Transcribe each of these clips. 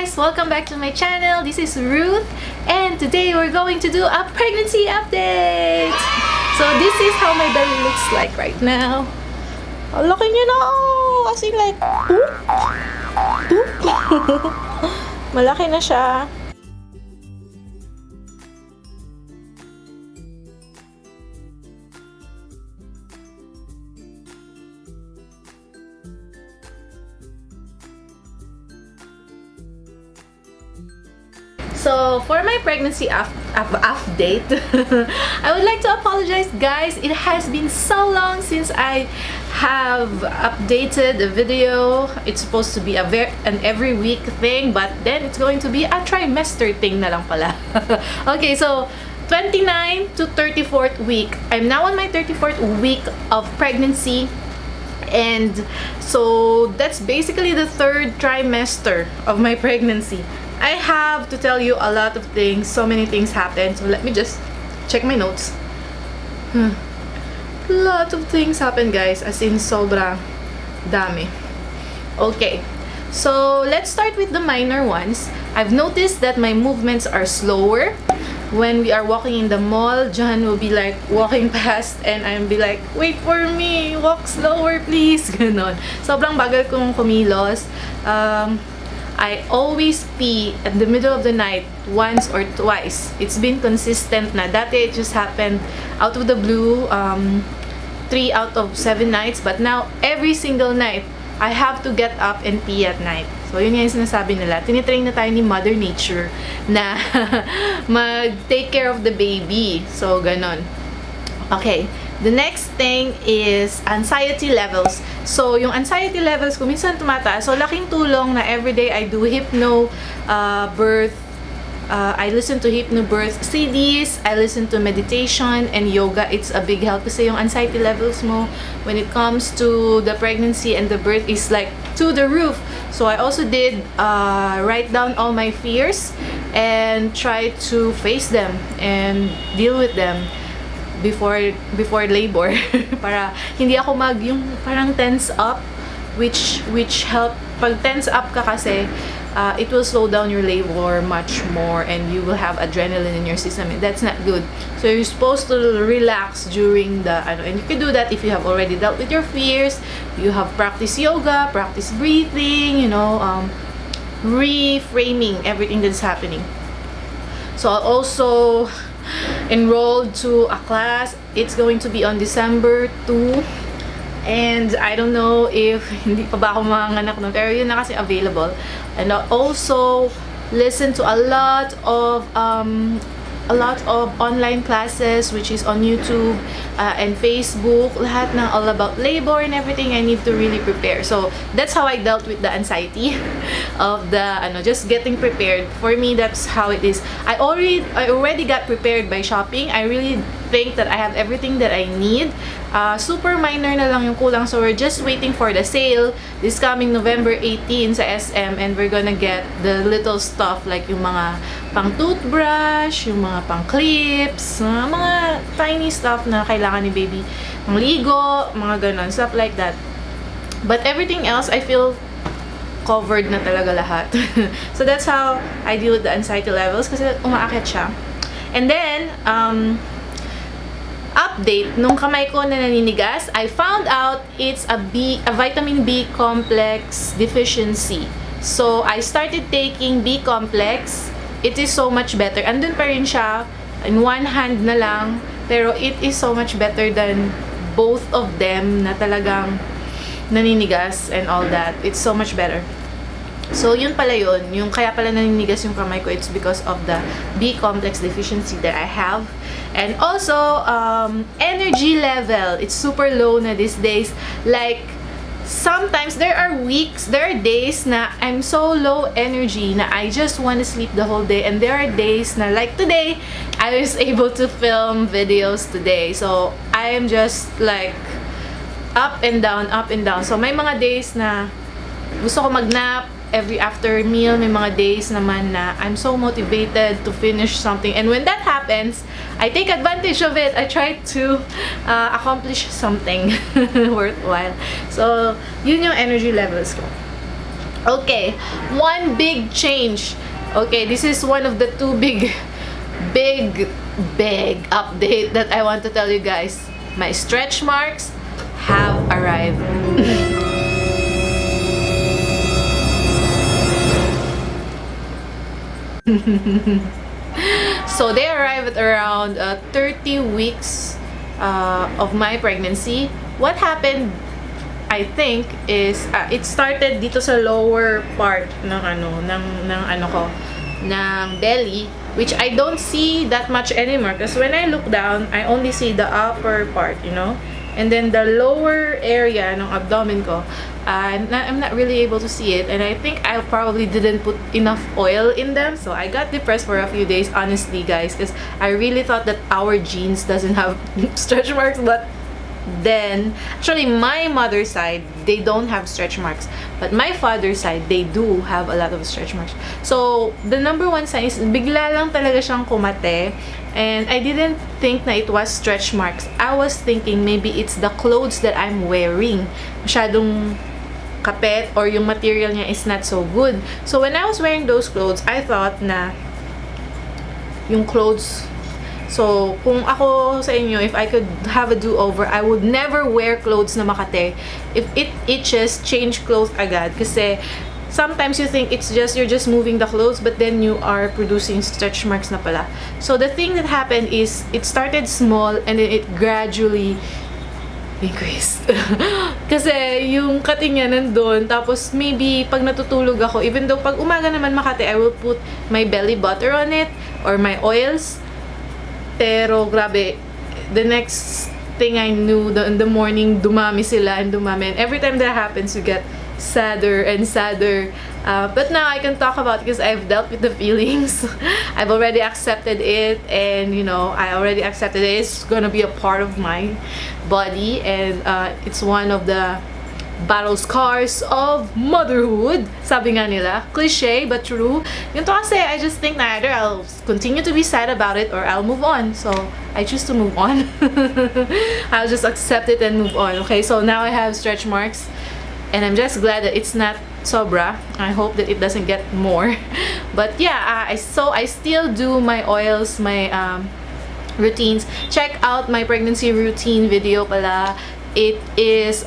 guys! Welcome back to my channel. This is Ruth and today we're going to do a pregnancy update! So this is how my belly looks like right now. Ang laki niya na! As in like, poop! Poop! Malaki na siya. So, for my pregnancy update, I would like to apologize, guys. It has been so long since I have updated the video. It's supposed to be an every week thing, but then it's going to be a trimester thing na lang pala. Okay, so 29 to 34th week. I'm now on my 34th week of pregnancy. And so that's basically the third trimester of my pregnancy. I have to tell you a lot of things. So many things happened. So let me just check my notes. A lot of things happened, guys. As in, sobra dami. Okay. So let's start with the minor ones. I've noticed that my movements are slower. When we are walking in the mall, John will be like walking past and I'll be like, wait for me, walk slower please. Ganon. Sobrang bagal kong kumilos. I always pee at the middle of the night once or twice. It's been consistent na. Dati it just happened out of the blue, 3 out of 7 nights. But now, every single night, I have to get up and pee at night. So, yun yung sinasabi nila. Tinitrain na tayo ni Mother Nature na mag-take care of the baby. So, ganon. Okay. The next thing is anxiety levels. So, yung anxiety levels ko minsan tumataas. So, laking tulong na everyday I do hypno birth. I listen to hypnobirth CDs. I listen to meditation and yoga. It's a big help kasi yung anxiety levels mo when it comes to the pregnancy and the birth is like to the roof. So, I also did write down all my fears and try to face them and deal with them before labor para hindi ako yung parang tense up which help pag tense up ka kasi it will slow down your labor much more and you will have adrenaline in your system and that's not good. So you're supposed to relax during the and you can do that if you have already dealt with your fears, you have practiced yoga, practice breathing, reframing everything that's happening. So I'll also enrolled to a class. It's going to be on December 2 and I don't know if hindi pa ba ako manganak na pero yun na kasi available. And I'll also listen to a lot of online classes which is on YouTube and Facebook, lahat ng all about labor and everything. I need to really prepare. So that's how I dealt with the anxiety of the just getting prepared. For me, that's how it is. I already got prepared by shopping. I really think that I have everything that I need. Super minor na lang yung kulang, so we're just waiting for the sale this coming November 18 sa SM and we're gonna get the little stuff like yung mga pang toothbrush, yung mga pang clips, mga tiny stuff na kailangan ni baby, pang ligo, mga ganon, stuff like that. But everything else, I feel covered na talaga lahat. So that's how I deal with the anxiety levels kasi umaakit siya. And then, update, nung kamay ko na naninigas, I found out it's a vitamin B complex deficiency. So, I started taking B complex. It is so much better. Andun pa rin siya, in one hand na lang, pero it is so much better than both of them na talagang naninigas and all that. It's so much better. So, yun pala yun. Yung kaya pala naninigas yung kamay ko, it's because of the B complex deficiency that I have. And also, energy level. It's super low na these days. Like, sometimes there are days na I'm so low energy na I just want to sleep the whole day. And there are days na, like today, I was able to film videos today. So, I am just like, up and down, up and down. So, may mga days na gusto ko mag-nap, every after meal, may mga days naman na I'm so motivated to finish something. And when that happens, I take advantage of it. I try to accomplish something worthwhile. So, yun yung energy levels ko. Okay, one big change. Okay, this is one of the two big update that I want to tell you guys. My stretch marks have arrived. So they arrive at around 30 weeks of my pregnancy. What happened, I think, is it started dito sa lower part ng belly, which I don't see that much anymore because when I look down, I only see the upper part, you know, and then the lower area ng abdomen ko, I'm not really able to see it, and I think I probably didn't put enough oil in them, so I got depressed for a few days, honestly, guys, because I really thought that our genes doesn't have stretch marks, but then actually my mother's side, they don't have stretch marks, but my father's side, they do have a lot of stretch marks. So the number one sign is bigla lang talaga siyang kumate, and I didn't think na it was stretch marks. I was thinking maybe it's the clothes that I'm wearing, masyadong kapet, or yung material niya is not so good. So when I was wearing those clothes, I thought na yung clothes. So, kung ako sa inyo, if I could have a do-over, I would never wear clothes na makate. If it itches, change clothes agad. Kasi, sometimes you think it's just, you're just moving the clothes, but then you are producing stretch marks na pala. So, the thing that happened is, it started small, and then it gradually increased. Kasi, yung cutting niya nandun, tapos maybe, pag natutulog ako, even though pag umaga naman makate, I will put my belly butter on it, or my oils. Pero, grabe, the next thing I knew, in the morning, dumami sila and dumami. And every time that happens, you get sadder and sadder. But now I can talk about it because I've dealt with the feelings. I've already accepted it, and, you know, I already accepted it. It's gonna be a part of my body, and it's one of the battle scars of motherhood. Sabi nga nila, cliche but true. Yun to kasi, I just think na either I'll continue to be sad about it or I'll move on. So, I choose to move on. I'll just accept it and move on. Okay, so now I have stretch marks, and I'm just glad that it's not sobra. I hope that it doesn't get more. But yeah, so I still do my oils, my routines. Check out my pregnancy routine video pala. It is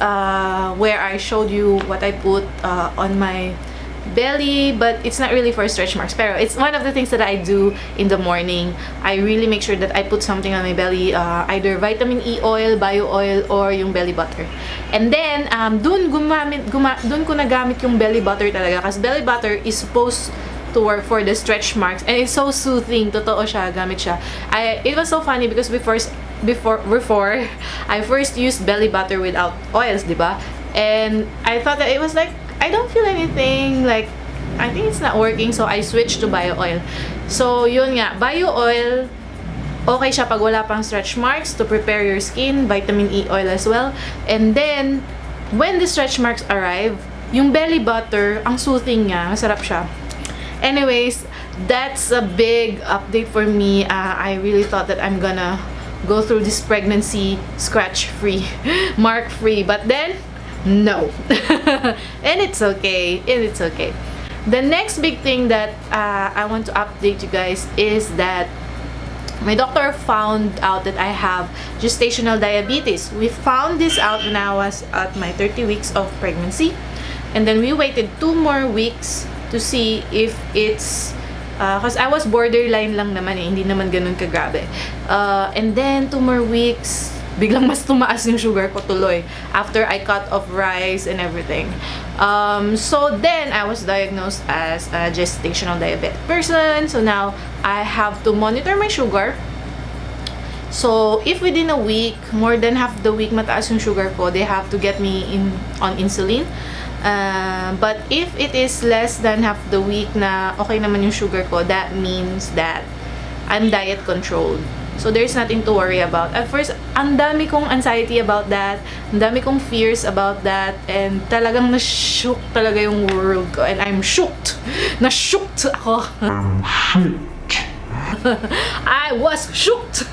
where I showed you what I put on my belly, but it's not really for stretch marks. Pero it's one of the things that I do in the morning. I really make sure that I put something on my belly, either vitamin E oil, bio oil, or yung belly butter. And then, dun ko nagamit yung belly butter talaga, kasi belly butter is supposed to work for the stretch marks, and it's so soothing. Totoo siya, gamit siya. It was so funny because before I first used belly butter without oils, diba? And I thought that it was like, I don't feel anything, like, I think it's not working, so I switched to bio oil. So, yun nga, bio oil, okay siya pag wala pang stretch marks, to prepare your skin, vitamin E oil as well. And then, when the stretch marks arrive, yung belly butter, ang soothing niya, masarap siya. Anyways, that's a big update for me. I really thought that I'm gonna go through this pregnancy scratch-free, mark-free, but then, no. And it's okay. The next big thing that I want to update you guys is that my doctor found out that I have gestational diabetes. We found this out when I was at my 30 weeks of pregnancy, and then we waited 2 more weeks to see if it's because I was borderline lang naman hindi naman ganun kagrabe. And then 2 more weeks, biglang mas tumaas yung sugar ko tuloy after I cut off rice and everything. So then I was diagnosed as a gestational diabetic person. So now I have to monitor my sugar. So if within a week, more than half the week mataas yung sugar ko, they have to get me on insulin. But if it is less than half the week na okay naman yung sugar ko, that means that I'm diet controlled. So there's nothing to worry about. At first, ang dami kong anxiety about that, ang dami kong fears about that, and talagang na-shook talaga yung world ko. And I'm shooked. Na-shooked ako. I'm shooked. I was shocked.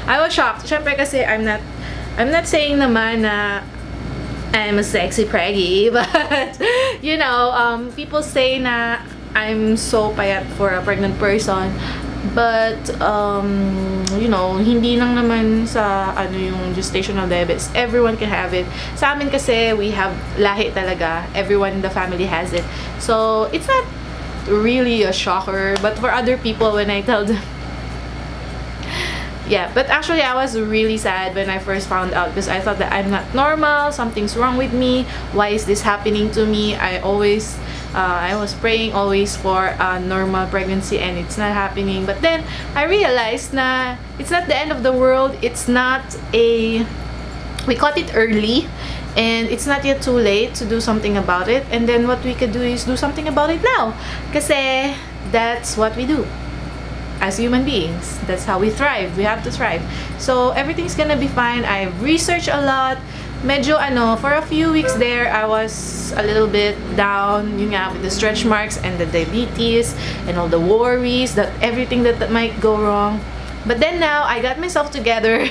I was shocked. Syempre kasi I'm not saying naman na I'm a sexy preggy, but you know, people say na I'm so payat for a pregnant person, but you know, hindi lang naman sa ano yung gestational diabetes. Everyone can have it. Sa amin kasi we have lahi talaga. Everyone in the family has it. So it's not really a shocker, but for other people, when I tell them, yeah, but actually I was really sad when I first found out, because I thought that I'm not normal, something's wrong with me, why is this happening to me? I was praying always for a normal pregnancy, and it's not happening. But then I realized na it's not the end of the world. It's not we caught it early, and it's not yet too late to do something about it. And then what we could do is do something about it now, kasi that's what we do as human beings. That's how we thrive. We have to thrive. So everything's gonna be fine. I've researched a lot. Medyo for a few weeks there, I was a little bit down, yun nga, with the stretch marks and the diabetes and all the worries that everything that might go wrong. But then now, I got myself together.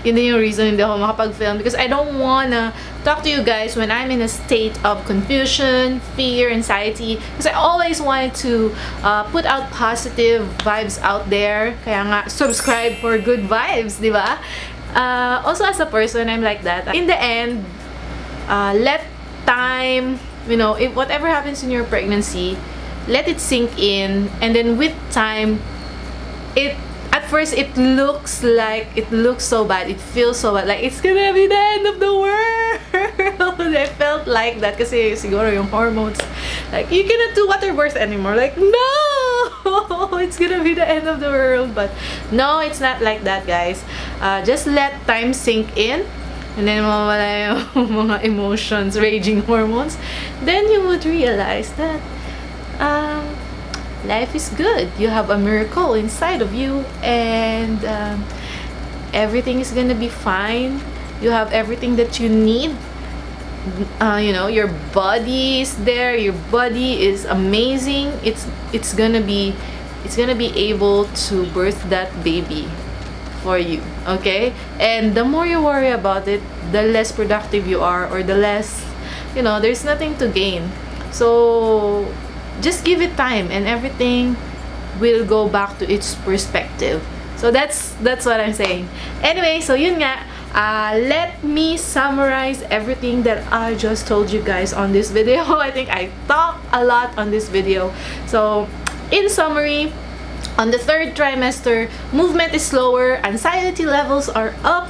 Yun din yung reason hindi ako makapag-film, because I don't wanna talk to you guys when I'm in a state of confusion, fear, anxiety. Because I always wanted to put out positive vibes out there. Kaya nga, subscribe for good vibes, di ba? Also, as a person, I'm like that. In the end, let time, you know, if whatever happens in your pregnancy, let it sink in, and then with time, at first it looks so bad, it feels so bad, like it's gonna be the end of the world. I felt like that kasi siguro yung hormones, like you cannot do water birth anymore, like no, it's gonna be the end of the world. But no, it's not like that, guys. Just let time sink in, and then mawala yung mga emotions, raging hormones, then you would realize that life is good. You have a miracle inside of you, and everything is gonna be fine. You have everything that you need. You know, your body is there. Your body is amazing. It's gonna be able to birth that baby for you. Okay, and the more you worry about it, the less productive you are, or the less, you know, there's nothing to gain. So just give it time, and everything will go back to its perspective. So that's what I'm saying. Anyway, so yun nga, let me summarize everything that I just told you guys on this video. I think I talked a lot on this video. So in summary, on the third trimester, movement is slower, anxiety levels are up.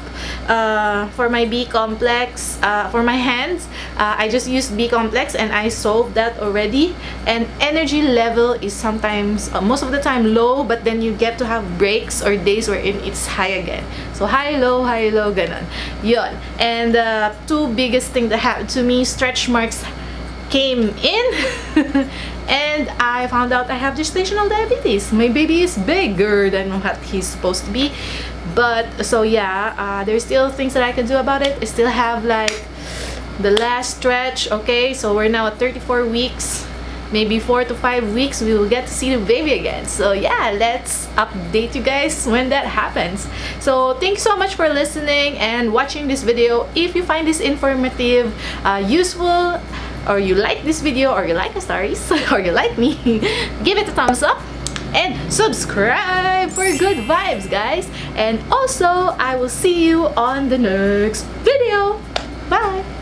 For my B complex, for my hands, I just used B complex and I solved that already. And energy level is sometimes, most of the time, low, but then you get to have breaks or days wherein it's high again. So high, low, ganon. Yun. And the two biggest things that happened to me, stretch marks came in and I found out I have gestational diabetes. My baby is bigger than what he's supposed to be. But so yeah, there's still things that I can do about it. I still have like the last stretch. Okay, so we're now at 34 weeks. Maybe 4 to 5 weeks we will get to see the baby again. So yeah, let's update you guys when that happens. So thanks so much for listening and watching this video. If you find this informative, useful, or you like this video, or you like the stories, or you like me, give it a thumbs up and subscribe for good vibes, guys. And also, I will see you on the next video. Bye!